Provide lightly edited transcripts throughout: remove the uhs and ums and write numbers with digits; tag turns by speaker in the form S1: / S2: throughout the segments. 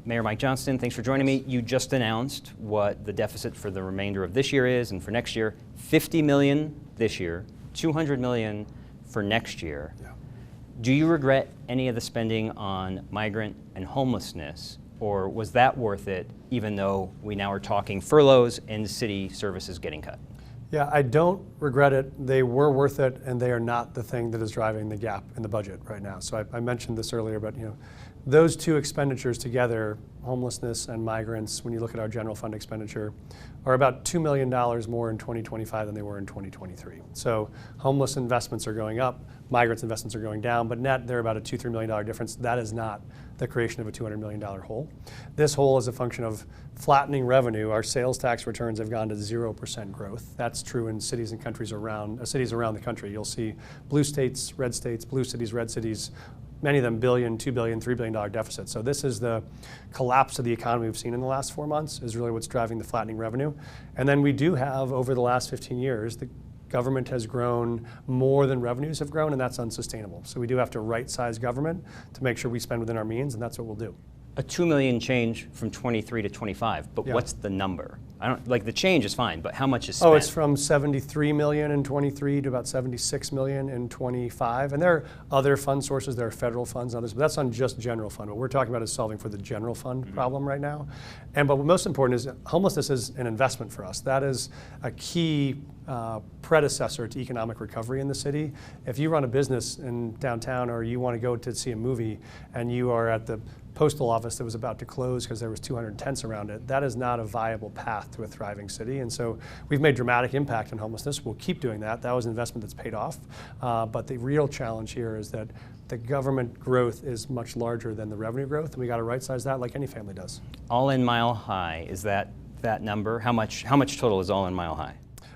S1: Mayor Mike Johnston, thanks for joining me. You just announced what the deficit for the remainder of this year is and for next year. $50 million this year, $200 million for next year.
S2: Yeah.
S1: Do you regret any of the spending on migrant and homelessness, or was that worth it, even though we now are talking furloughs and city services getting cut?
S2: Yeah, I don't regret it. They were worth it, and they are not the thing that is driving the gap in the budget right now. So I mentioned this earlier, but those two expenditures together, homelessness and migrants, when you look at our general fund expenditure, are about $2 million more in 2025 than they were in 2023. So homeless investments are going up, migrants investments are going down, but net they're about a $2-3 million difference. That is not the creation of a $200 million hole. This hole is a function of flattening revenue. Our sales tax returns have gone to 0% growth. That's true in cities and countries around the country. You'll see blue states, blue cities, red cities, many of them billion, $2 billion, $3 billion deficits. So this is the collapse of the economy we've seen in the last 4 months is really what's driving the flattening revenue. And then we do have, over the last 15 years, the government has grown more than revenues have grown, and that's unsustainable. So we do have to right-size government to make sure we spend within our means, and that's what we'll do.
S1: A $2 million change from 23 to 25, but
S2: Yeah.
S1: what's the number? I don't like the change is fine, but how much is spent?
S2: Oh, it's from 73 million in 23 to about 76 million in 25. And there are other fund sources, there are federal funds on this, but that's on just general fund. What we're talking about is solving for the general fund problem right now. But what most important is homelessness is an investment for us. That is a key predecessor to economic recovery in the city. If you run a business in downtown or you want to go to see a movie and you are at the postal office that was about to close because there was 200 tents around it, that is not a viable path to a thriving city. And so we've made dramatic impact on homelessness. We'll keep doing that. That was an investment that's paid off. But the real challenge here is that the government growth is much larger than the revenue growth, and we got to right-size that like any family does.
S1: All in Mile High, is that number? How much total is all in Mile High?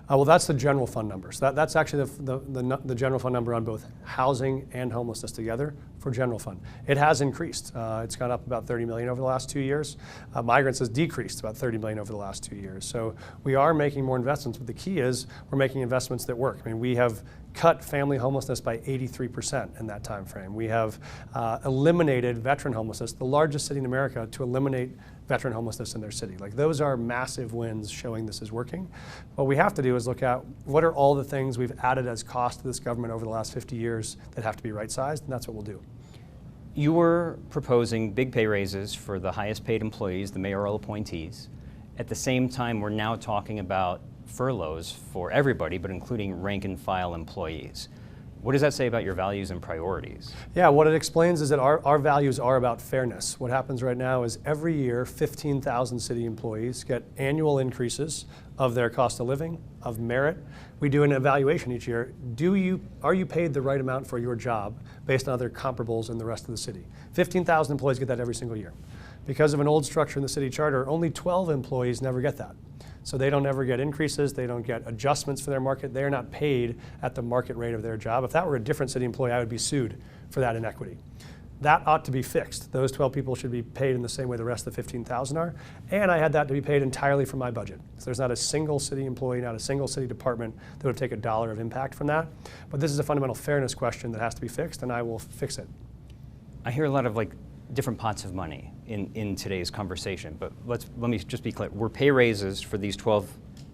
S2: Well, that's the general fund number. So that's actually the general fund number on both housing and homelessness together for general fund. It has increased. It's gone up about 30 million over the last 2 years. Migrants has decreased about 30 million over the last 2 years. So we are making more investments, but the key is we're making investments that work. I mean, we have cut family homelessness by 83% in that time frame. We have eliminated veteran homelessness, the largest city in America to eliminate veteran homelessness in their city. Like, those are massive wins showing this is working. What we have to do is look at what are all the things we've added as cost to this government over the last 50 years that have to be right-sized, and that's what we'll do.
S1: You were proposing big pay raises for the highest paid employees, the mayoral appointees. At the same time, we're now talking about furloughs for everybody, but including rank and file employees. What does that say about your values and priorities?
S2: Yeah, what it explains is that our values are about fairness. What happens right now is every year 15,000 city employees get annual increases of their cost of living, of merit. We do an evaluation each year. Are you paid the right amount for your job based on other comparables in the rest of the city? 15,000 employees get that every single year. Because of an old structure in the city charter, only 12 employees never get that. So they don't ever get increases, they don't get adjustments for their market, they are not paid at the market rate of their job. If that were a different city employee, I would be sued for that inequity. That ought to be fixed. Those 12 people should be paid in the same way the rest of the 15,000 are. And I had that to be paid entirely from my budget. So there's not a single city employee, not a single city department that would take $1 of impact from that. But this is a fundamental fairness question that has to be fixed, and I will fix it.
S1: I hear a lot of different pots of money in today's conversation, but let me just be clear. Were pay raises for these 12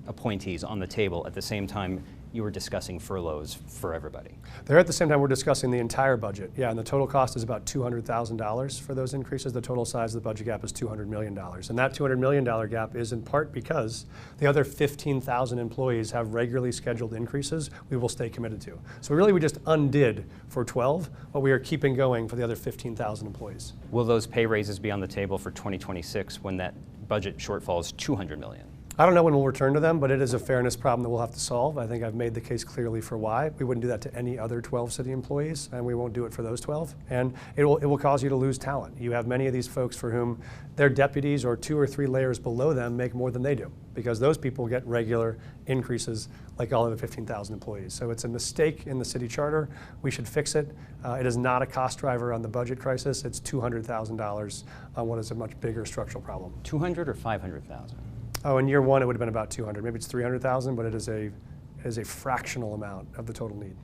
S1: appointees on the table at the same time you were discussing furloughs for everybody?
S2: They're at the same time we're discussing the entire budget. Yeah, and the total cost is about $200,000 for those increases. The total size of the budget gap is $200 million. And that $200 million gap is in part because the other 15,000 employees have regularly scheduled increases we will stay committed to. So really we just undid for 12 what we are keeping going for the other 15,000 employees.
S1: Will those pay raises be on the table for 2026 when that budget shortfall is $200 million?
S2: I don't know when we'll return to them, but it is a fairness problem that we'll have to solve. I think I've made the case clearly for why. We wouldn't do that to any other 12 city employees, and we won't do it for those 12. And it will cause you to lose talent. You have many of these folks for whom their deputies or 2 or 3 layers below them make more than they do, because those people get regular increases like all of the 15,000 employees. So it's a mistake in the city charter. We should fix it. It is not a cost driver on the budget crisis. It's $200,000 on what is a much bigger structural problem.
S1: 200 or 500,000?
S2: Oh, in year one, it would have been about 200. Maybe it's 300,000, but it is a fractional amount of the total need.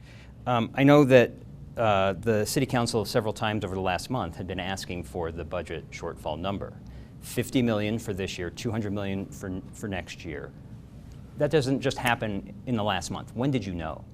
S1: I know that the City Council several times over the last month had been asking for the budget shortfall number. $50 million for this year, $200 million for next year. That doesn't just happen in the last month. When did you know?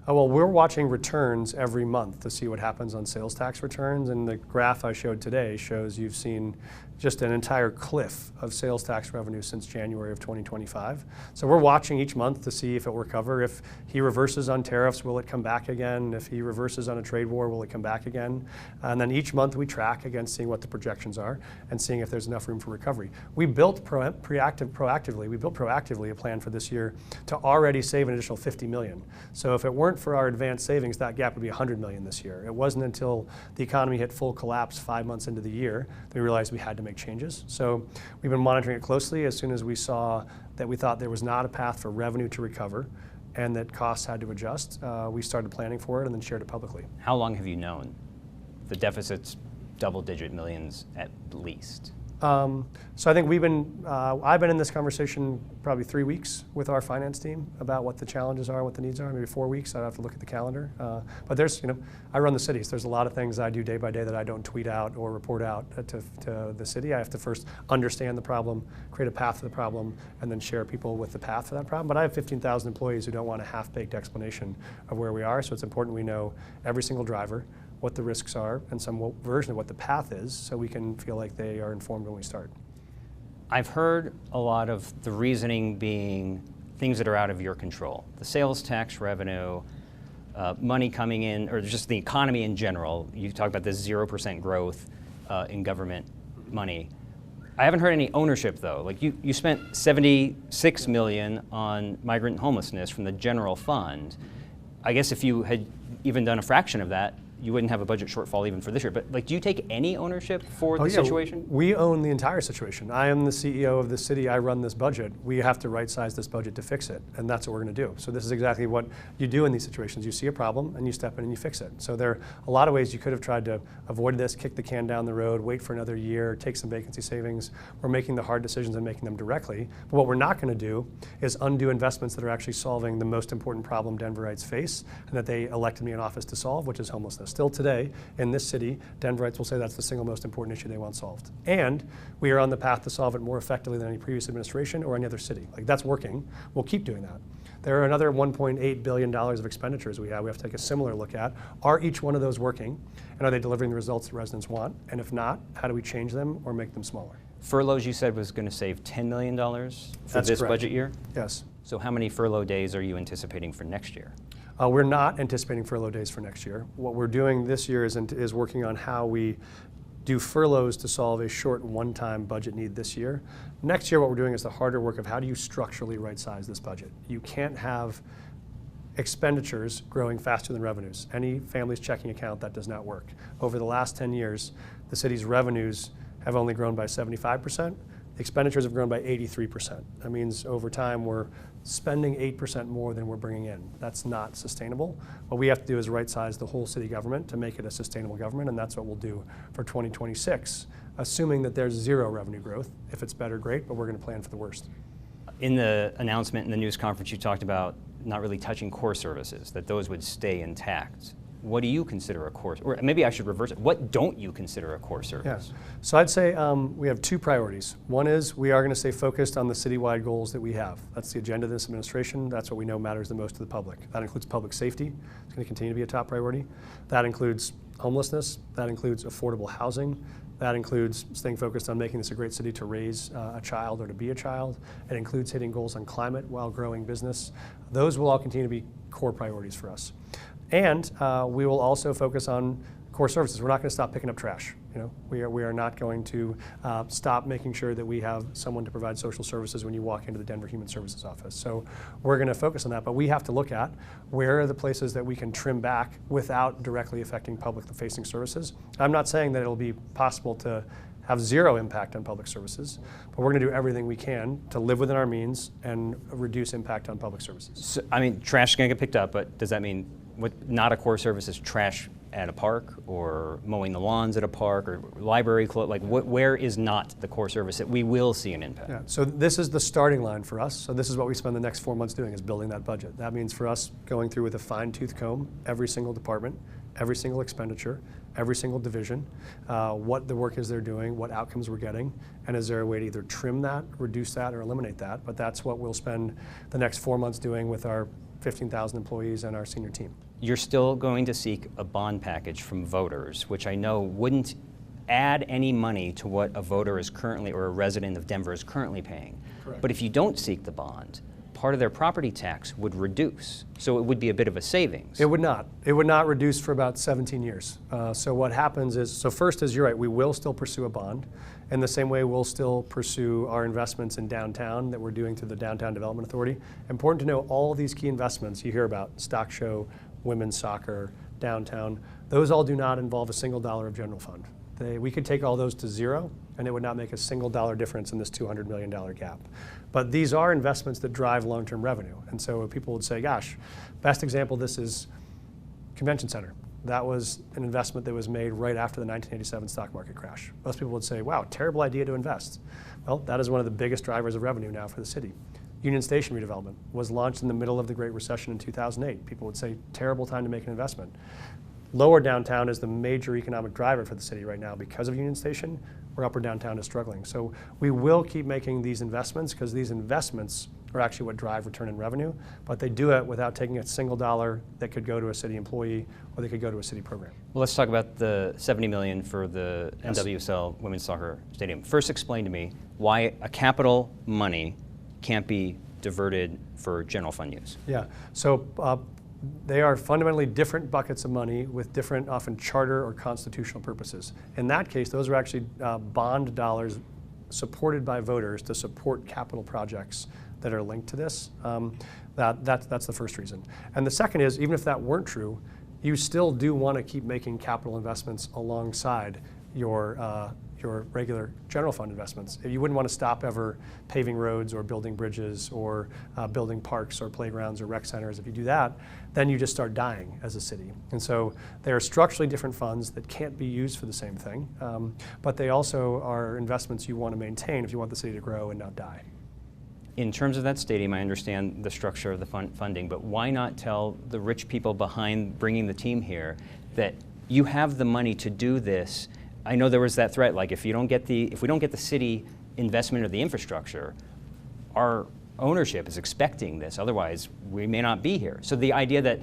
S2: Well, we're watching returns every month to see what happens on sales tax returns, and the graph I showed today shows you've seen just an entire cliff of sales tax revenue since January of 2025. So we're watching each month to see if it will recover. If he reverses on tariffs, will it come back again? If he reverses on a trade war, will it come back again? And then each month we track against seeing what the projections are and seeing if there's enough room for recovery. We built proactively a plan for this year to already save an additional $50 million. So if it weren't for our advanced savings, that gap would be $100 million this year. It wasn't until the economy hit full collapse 5 months into the year that we realized we had to make changes. So we've been monitoring it closely. As soon as we saw that we thought there was not a path for revenue to recover and that costs had to adjust, we started planning for it and then shared it publicly.
S1: How long have you known the deficit's double-digit millions at least?
S2: So I think I've been in this conversation probably 3 weeks with our finance team about what the challenges are, what the needs are, maybe 4 weeks. I'd have to look at the calendar. But I run the cities. There's a lot of things I do day by day that I don't tweet out or report out to the city. I have to first understand the problem, create a path to the problem, and then share people with the path to that problem. But I have 15,000 employees who don't want a half-baked explanation of where we are, so it's important we know every single driver, what the risks are, and some version of what the path is, so we can feel like they are informed when we start.
S1: I've heard a lot of the reasoning being things that are out of your control. The sales tax revenue, money coming in, or just the economy in general. You talk about this 0% growth in government money. I haven't heard any ownership though. Like you spent $76 million on migrant homelessness from the general fund. I guess if you had even done a fraction of that, you wouldn't have a budget shortfall even for this year. But do you take any ownership for the situation?
S2: We own the entire situation. I am the CEO of the city. I run this budget. We have to right-size this budget to fix it, and that's what we're going to do. So this is exactly what you do in these situations. You see a problem, and you step in and you fix it. So there are a lot of ways you could have tried to avoid this, kick the can down the road, wait for another year, take some vacancy savings. We're making the hard decisions and making them directly. But what we're not going to do is undo investments that are actually solving the most important problem Denverites face and that they elected me in office to solve, which is homelessness. Still today, in this city, Denverites will say that's the single most important issue they want solved. And we are on the path to solve it more effectively than any previous administration or any other city. Like, that's working. We'll keep doing that. There are another $1.8 billion of expenditures we have to take a similar look at. Are each one of those working? And are they delivering the results that residents want? And if not, how do we change them or make them smaller?
S1: Furloughs, you said, was going to save $10 million for
S2: That's
S1: this
S2: correct.
S1: budget year?
S2: Yes.
S1: So how many furlough days are you anticipating for next year?
S2: We're not anticipating furlough days for next year. What we're doing this year is working on how we do furloughs to solve a short one-time budget need this year. Next year, what we're doing is the harder work of how do you structurally right-size this budget. You can't have expenditures growing faster than revenues. Any family's checking account, that does not work. Over the last 10 years, the city's revenues have only grown by 75%. Expenditures have grown by 83%. That means over time we're spending 8% more than we're bringing in. That's not sustainable. What we have to do is right-size the whole city government to make it a sustainable government, and that's what we'll do for 2026, assuming that there's zero revenue growth. If it's better, great, but we're going to plan for the worst.
S1: In the announcement in the news conference, you talked about not really touching core services, that those would stay intact. What do you consider a core, or maybe I should reverse it, what don't you consider a core service?
S2: Yes. So I'd say we have two priorities. One is we are going to stay focused on the citywide goals that we have. That's the agenda of this administration. That's what we know matters the most to the public. That includes public safety. It's going to continue to be a top priority. That includes homelessness. That includes affordable housing. That includes staying focused on making this a great city to raise a child or to be a child. It includes hitting goals on climate while growing business. Those will all continue to be core priorities for us. And we will also focus on core services. We're not going to stop picking up trash. We are not going to stop making sure that we have someone to provide social services when you walk into the Denver Human Services office. So we're going to focus on that, but we have to look at where are the places that we can trim back without directly affecting public-facing services. I'm not saying that it'll be possible to have zero impact on public services, but we're going to do everything we can to live within our means and reduce impact on public services.
S1: So, I mean, trash is going to get picked up, but does that mean not a core service is trash at a park or mowing the lawns at a park or library clothes? Like, where is not the core service that we will see an impact?
S2: Yeah, so this is the starting line for us. So this is what we spend the next 4 months doing, is building that budget. That means for us going through with a fine-tooth comb every single department, every single expenditure, every single division, what the work is they're doing, what outcomes we're getting, and is there a way to either trim that, reduce that, or eliminate that. But that's what we'll spend the next 4 months doing with our 15,000 employees and our senior team.
S1: You're still going to seek a bond package from voters, which I know wouldn't add any money to what a voter is currently, or a resident of Denver is currently paying.
S2: Correct.
S1: But if you don't seek the bond, part of their property tax would reduce. So it would be a bit of a savings.
S2: It would not. It would not reduce for about 17 years. So what happens is, so first is, you're right, we will still pursue a bond. In the same way, we'll still pursue our investments in downtown that we're doing through the Downtown Development Authority. Important to know, all these key investments you hear about, stock show, women's soccer, downtown, those all do not involve a single dollar of general fund. We could take all those to zero, and it would not make a single dollar difference in this $200 million gap. But these are investments that drive long-term revenue. And so people would say, gosh, best example of this is Convention Center. That was an investment that was made right after the 1987 stock market crash. Most people would say, wow, terrible idea to invest. Well, that is one of the biggest drivers of revenue now for the city. Union Station redevelopment was launched in the middle of the Great Recession in 2008. People would say, terrible time to make an investment. Lower downtown is the major economic driver for the city right now because of Union Station, where upper downtown is struggling. So we will keep making these investments, because these investments are actually what drive return in revenue, but they do it without taking a single dollar that could go to a city employee or they could go to a city program.
S1: Well, let's talk about the $70 million for the
S2: Yes.
S1: NWSL Women's Soccer Stadium. First, explain to me why a capital money can't be diverted for general fund use.
S2: Yeah, so they are fundamentally different buckets of money with different, often charter or constitutional purposes. In that case, those are actually bond dollars supported by voters to support capital projects that are linked to this. That's the first reason. And the second is, even if that weren't true, you still do want to keep making capital investments alongside your regular general fund investments. You wouldn't want to stop ever paving roads or building bridges or building parks or playgrounds or rec centers. If you do that, then you just start dying as a city. And so they are structurally different funds that can't be used for the same thing, but they also are investments you want to maintain if you want the city to grow and not die.
S1: In terms of that stadium, I understand the structure of the funding, but why not tell the rich people behind bringing the team here that you have the money to do this? I know there was that threat, like if we don't get the city investment or the infrastructure, our ownership is expecting this, otherwise we may not be here. So the idea that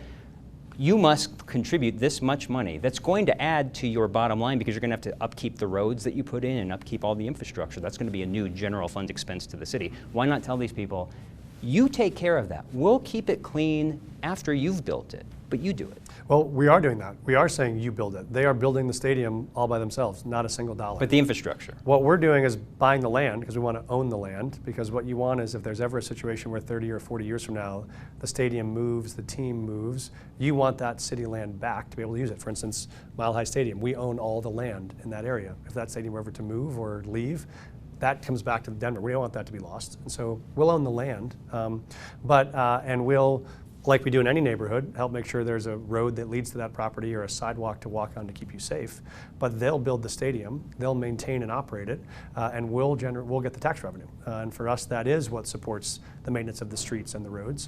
S1: you must contribute this much money that's going to add to your bottom line, because you're going to have to upkeep the roads that you put in and upkeep all the infrastructure. That's going to be a new general fund expense to the city. Why not tell these people, you take care of that. We'll keep it clean after you've built it, but you do it.
S2: Well, we are doing that. We are saying you build it. They are building the stadium all by themselves, not a single dollar.
S1: But the infrastructure.
S2: What we're doing is buying the land, because we want to own the land, because what you want is, if there's ever a situation where 30 or 40 years from now, the stadium moves, the team moves, you want that city land back to be able to use it. For instance, Mile High Stadium, we own all the land in that area. If that stadium were ever to move or leave, that comes back to Denver. We don't want that to be lost. And so we'll own the land, and we'll, like we do in any neighborhood, help make sure there's a road that leads to that property or a sidewalk to walk on to keep you safe. But they'll build the stadium, they'll maintain and operate it, and we'll get the tax revenue. And for us, that is what supports the maintenance of the streets and the roads.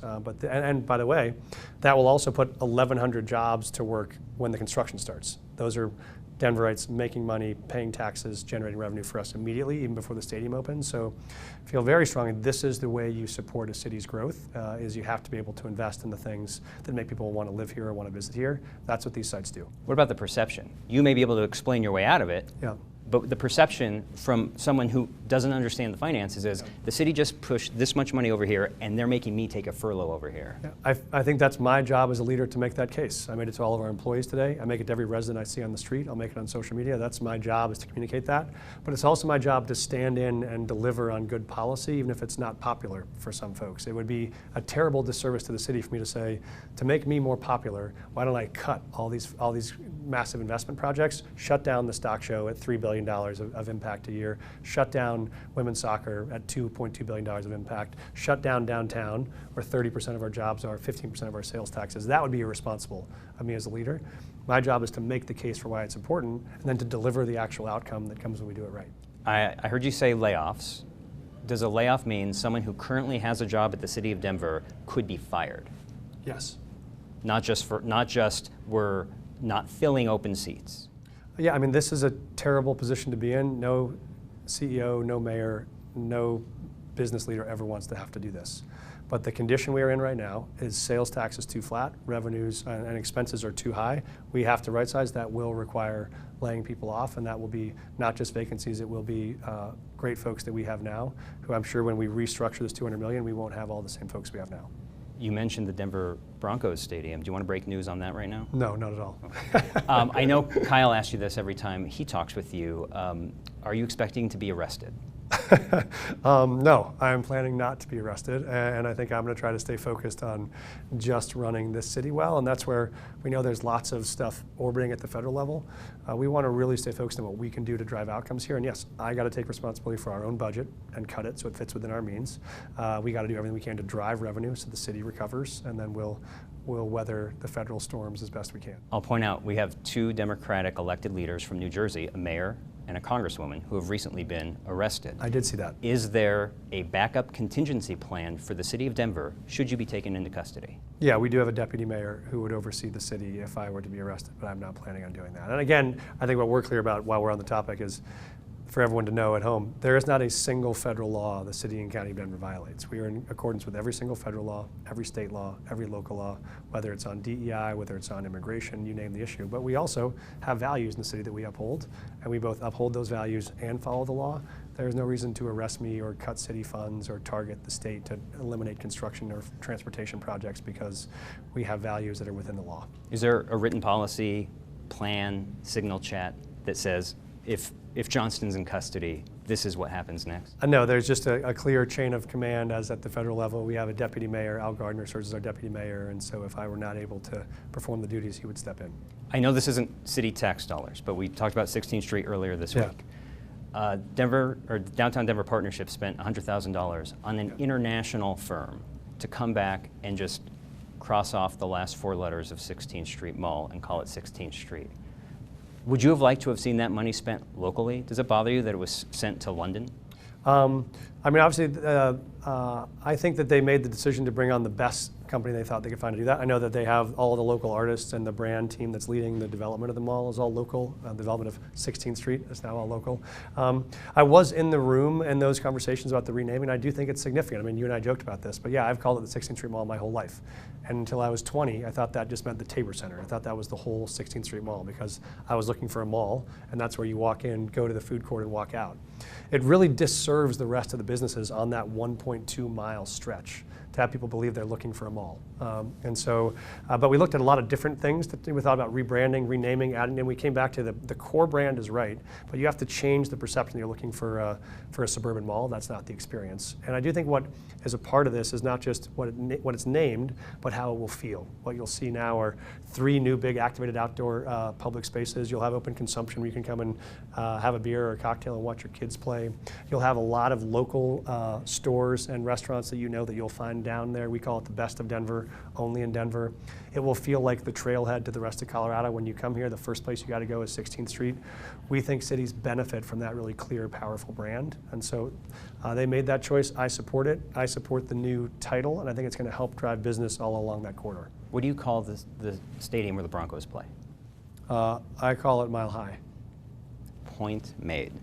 S2: And by the way, that will also put 1,100 jobs to work when the construction starts. Those are Denverites making money, paying taxes, generating revenue for us immediately, even before the stadium opens. So I feel very strongly this is the way you support a city's growth, is you have to be able to invest in the things that make people want to live here or want to visit here. That's what these sites do.
S1: What about the perception? You may be able to explain your way out of it,
S2: Yeah.
S1: but the perception from someone who doesn't understand the finances is, the city just pushed this much money over here and they're making me take a furlough over here.
S2: Yeah, I think that's my job as a leader to make that case. I made it to all of our employees today. I make it to every resident I see on the street. I'll make it on social media. That's my job, is to communicate that. But it's also my job to stand in and deliver on good policy, even if it's not popular for some folks. It would be a terrible disservice to the city for me to say, to make me more popular, why don't I cut all these massive investment projects, shut down the stock show at $3 billion of impact a year, shut down women's soccer at $2.2 billion of impact, shut down downtown, where 30% of our jobs are, 15% of our sales taxes. That would be irresponsible of me as a leader. My job is to make the case for why it's important, and then to deliver the actual outcome that comes when we do it right.
S1: I heard you say layoffs. Does a layoff mean someone who currently has a job at the city of Denver could be fired?
S2: Yes.
S1: Not just we're not filling open seats.
S2: Yeah, I mean, this is a terrible position to be in. No CEO, no mayor, no business leader ever wants to have to do this. But the condition we are in right now is sales tax is too flat, revenues and expenses are too high. We have to right size. That will require laying people off, and that will be not just vacancies, it will be great folks that we have now, who I'm sure when we restructure this $200 million, we won't have all the same folks we have now.
S1: You mentioned the Denver Broncos stadium. Do you want to break news on that right now?
S2: No, not at all.
S1: I know Kyle asks you this every time he talks with you. Are you expecting to be arrested?
S2: No, I'm planning not to be arrested, and I think I'm going to try to stay focused on just running this city well, and that's where we know there's lots of stuff orbiting at the federal level. We want to really stay focused on what we can do to drive outcomes here, and yes, I got to take responsibility for our own budget and cut it so it fits within our means. We got to do everything we can to drive revenue so the city recovers, and then we'll weather the federal storms as best we can.
S1: I'll point out we have two Democratic elected leaders from New Jersey, a mayor and a congresswoman, who have recently been arrested.
S2: I did see that.
S1: Is there a backup contingency plan for the city of Denver should you be taken into custody?
S2: Yeah, we do have a deputy mayor who would oversee the city if I were to be arrested, but I'm not planning on doing that. And again, I think what we're clear about while we're on the topic is for everyone to know at home, there is not a single federal law the city and county of Denver violates. We are in accordance with every single federal law, every state law, every local law, whether it's on DEI, whether it's on immigration, you name the issue. But we also have values in the city that we uphold, and we both uphold those values and follow the law. There's no reason to arrest me or cut city funds or target the state to eliminate construction or transportation projects because we have values that are within the law.
S1: Is there a written policy, plan, signal chat that says if Johnston's in custody, this is what happens next?
S2: No, there's just a clear chain of command as at the federal level. We have a deputy mayor, Al Gardner serves as our deputy mayor, and so if I were not able to perform the duties, he would step in.
S1: I know this isn't city tax dollars, but we talked about 16th Street earlier this week. Downtown Denver Partnership spent $100,000 on an international firm to come back and just cross off the last four letters of 16th Street Mall and call it 16th Street. Would you have liked to have seen that money spent locally? Does it bother you that it was sent to London?
S2: I mean, obviously, I think that they made the decision to bring on the best company they thought they could find to do that. I know that they have all the local artists, and the brand team that's leading the development of the mall is all local. The development of 16th Street is now all local. I was in the room in those conversations about the renaming. I do think it's significant. I mean, you and I joked about this, but yeah, I've called it the 16th Street Mall my whole life. And until I was 20, I thought that just meant the Tabor Center. I thought that was the whole 16th Street Mall because I was looking for a mall, and that's where you walk in, go to the food court, and walk out. It really disserves the rest of the businesses on that 1.2-mile stretch to have people believe they're looking for a mall. But we looked at a lot of different things. We thought about rebranding, renaming, adding, and we came back to the core brand is right, but you have to change the perception you're looking for a suburban mall. That's not the experience. And I do think what is a part of this is not just what it's named, but how it will feel. What you'll see now are 3 new big activated outdoor public spaces. You'll have open consumption where you can come and have a beer or a cocktail and watch your kids play. You'll have a lot of local stores and restaurants that you know that you'll find down there. We call it the best of Denver, only in Denver. It will feel like the trailhead to the rest of Colorado. When you come here, the first place you got to go is 16th Street. We think cities benefit from that really clear, powerful brand. And so they made that choice. I support it. I support the new title, and I think it's going to help drive business all along that corridor.
S1: What do you call the stadium where the Broncos play?
S2: I call it Mile High.
S1: Point made.